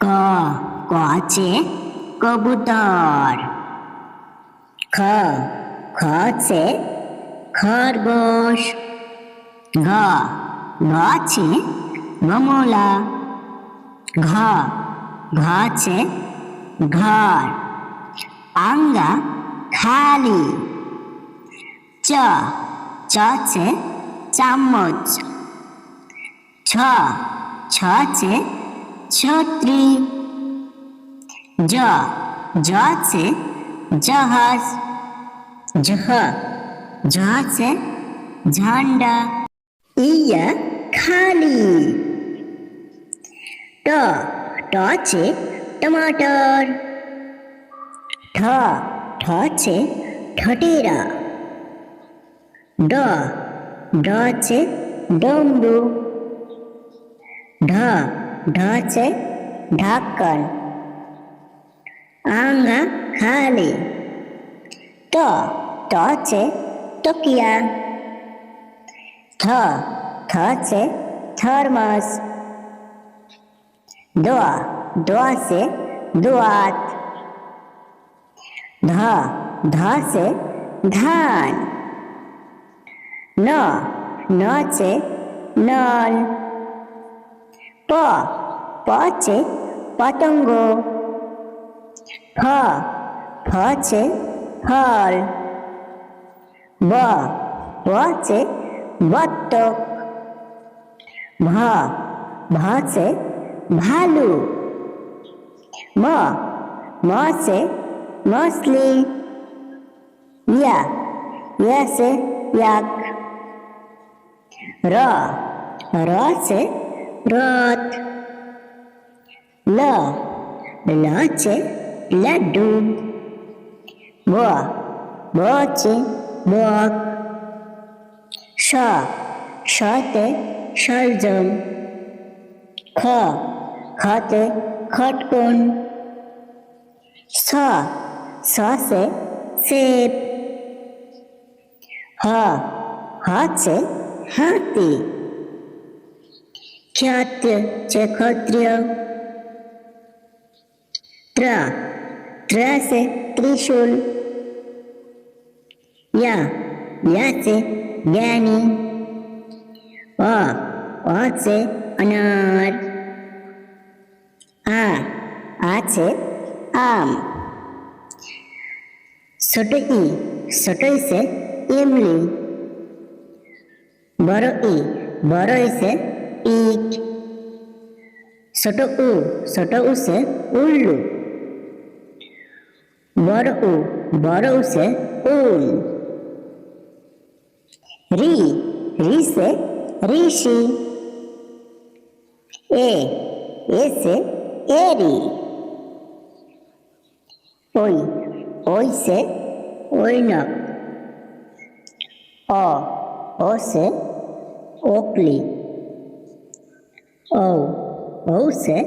ক ক আছে কবুতর। খ খ আছে খরগোশ। ঘ ঘ আছে গমলা। ঘ ঘ আছে ঘর। আঙ্গা খালি। চ চ আছে চামচ। ছ ছ আছে ছত্রি। জ জ আছে জাহাজ। ঝ ঝ আছে ঝান্ডা। ইয়া খালি। ট ট আছে টমাটর। ঠ ঠ আছে ঠটেরা। ড ড আছে ডমরু। ঢ ঢ আছে ঢাকন। আঙ্গা খালি। ত ত আছে তকিয়া। থ থ আছে থর্মাস। দ দ আছে দোয়াত। ধ ধ আছে ধান। ন ন আছে নল। প প আছে পতঙ্গ। ফ ফ আছে ফল। ব ব আছে বত্তক। ভ ভ আছে ভালু। ম ম আছে মছলি। ইয়া ইয়া আছে ইয়াক। র র আছে রথ। ল ল আছে লাড্ডু। ব ব আছে বক। স সতে সরজন। খ খতে খটকন। স সে সেব। হ হচ্ছে হাতি। ক্ষত છે ক্ষত্রিয়। ત્ર ત્ર से त्रिशूल। या या से ज्ञानी। अ से अनार। आ से आम। छोटो ई से इमली। बड़ो ई से ईट। छोटो उ से उल्लू। बड़ो उ से ऊन। री से ऋषि। ए से एरी। ओई से ओइनक। ओ से ओकली। औ से